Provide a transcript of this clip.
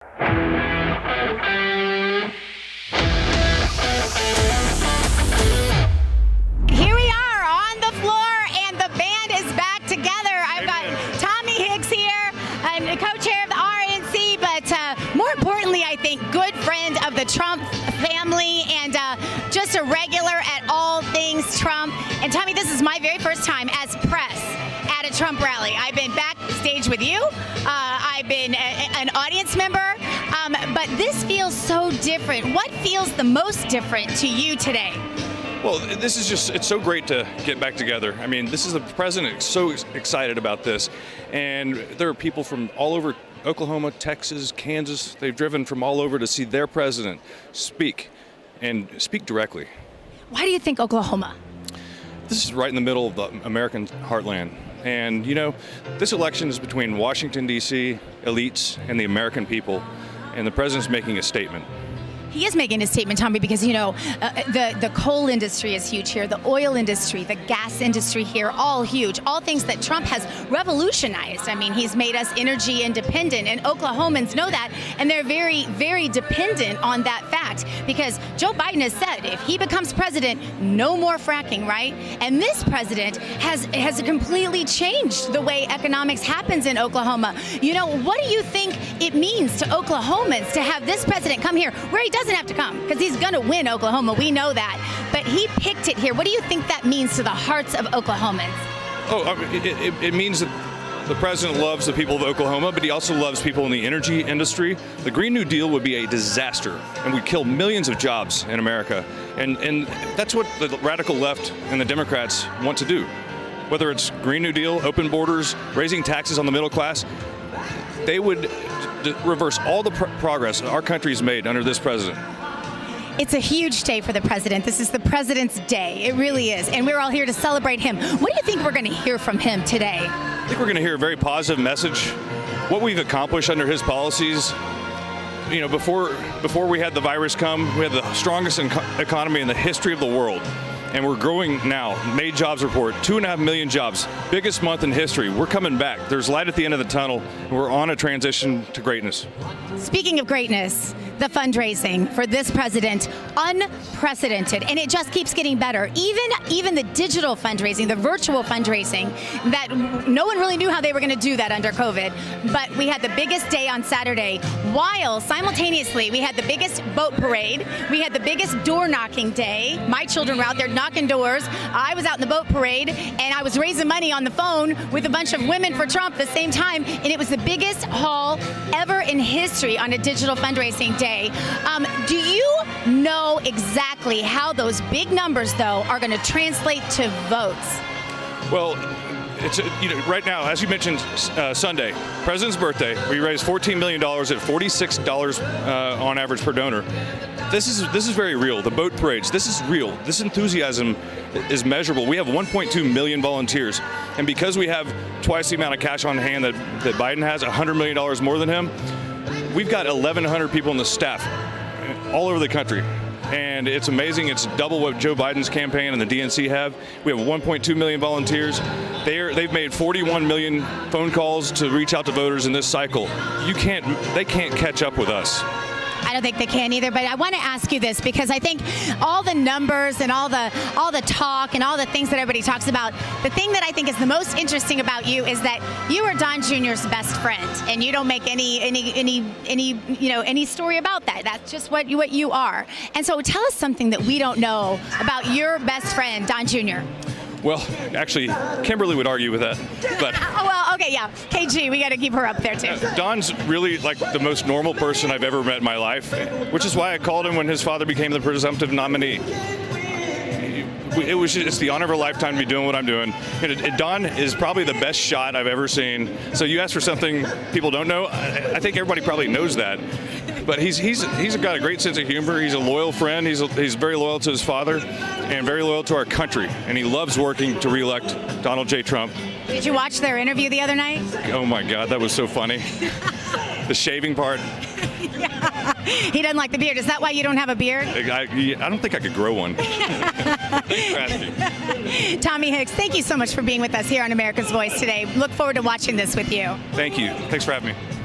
Here we are on the floor, and the band is back together. I've got Tommy Hicks here, and co-chair of the RNC, but more importantly, I think, good friend of the Trump family, and just a regular at all things Trump. And Tommy, this is my very first time as press at a Trump rally. I've been backstage with you. I've been an audience member, but this feels so different. What feels the most different to you today? Well, this is just, it's so great to get back together. I mean, this is the president so excited about this. And there are people from all over Oklahoma, Texas, Kansas. They've driven from all over to see their president speak and speak directly. Why do you think Oklahoma? This is right in the middle of the American heartland. And, you know, this election is between Washington, D.C., elites, and the American people. And the president's making a statement. He is making a statement, Tommy, because, you know, the coal industry is huge here, the oil industry, the gas industry here, all huge, all things that Trump has revolutionized. I mean, he's made us energy independent, and Oklahomans know that, and they're very, very dependent on that fact, because Joe Biden has said if he becomes president, no more fracking, right? And this president has completely changed the way economics happens in Oklahoma. You know, what do you think it means to Oklahomans to have this president come here, where he doesn't have to come, because he's going to win Oklahoma, we know that, but he picked it here. What do you think that means to the hearts of Oklahomans? Oh, it means that the president loves the people of Oklahoma, but he also loves people in the energy industry. The Green New Deal would be a disaster, and would kill millions of jobs in America. And that's what the radical left and the Democrats want to do. Whether it's Green New Deal, open borders, raising taxes on the middle class, they would reverse all the progress our country's made under this president. It's a huge day for the president. This is the president's day. It really is. And we're all here to celebrate him. What do you think we're going to hear from him today? I think we're going to hear a very positive message. What we've accomplished under his policies. You know, before we had the virus come, we had the strongest economy in the history of the world. And we're growing now. May jobs report, 2.5 million jobs, biggest month in history. We're coming back. There's light at the end of the tunnel. And we're on a transition to greatness. Speaking of greatness, the fundraising for this president, unprecedented, and it just keeps getting better. Even the digital fundraising, the virtual fundraising, that no one really knew how they were going to do that under COVID. But we had the biggest day on Saturday, while simultaneously we had the biggest boat parade, we had the biggest door knocking day. My children were out there knocking doors. I was out in the boat parade, and I was raising money on the phone with a bunch of women for Trump at the same time, and it was the biggest haul ever in history on a digital fundraising day. Do you know exactly how those big numbers, though, are going to translate to votes? Well, it's right now, as you mentioned, Sunday, President's birthday, we raised $14 million at $46 on average per donor. This is very real. The boat parades, this is real. This enthusiasm is measurable. We have 1.2 million volunteers, and because we have twice the amount of cash on hand that Biden has, $100 million more than him, we've got 1,100 people in the staff all over the country. And it's amazing. It's double what Joe Biden's campaign and the DNC have. We have 1.2 million volunteers. They've made 41 million phone calls to reach out to voters in this cycle. They can't catch up with us. I don't think they can either, but I want to ask you this, because I think all the numbers and all the talk and all the things that everybody talks about, the thing that I think is the most interesting about you is that you are Don Jr.'s best friend, and you don't make any story about that. That's just what you are. And so tell us something that we don't know about your best friend, Don Jr. Well, actually, Kimberly would argue with that. But well, okay, yeah. KG, we got to keep her up there, too. Don's really like the most normal person I've ever met in my life, which is why I called him when his father became the presumptive nominee. It's the honor of a lifetime to be doing what I'm doing. Don is probably the best shot I've ever seen. So you asked for something people don't know. I think everybody probably knows that. But he's got a great sense of humor. He's a loyal friend. He's very loyal to his father and very loyal to our country. And he loves working to reelect Donald J. Trump. Did you watch their interview the other night? Oh my God, that was so funny. The shaving part. Yeah. He doesn't like the beard. Is that why you don't have a beard? I don't think I could grow one. Thanks for asking. Tommy Hicks, thank you so much for being with us here on America's Voice today. Look forward to watching this with you. Thank you. Thanks for having me.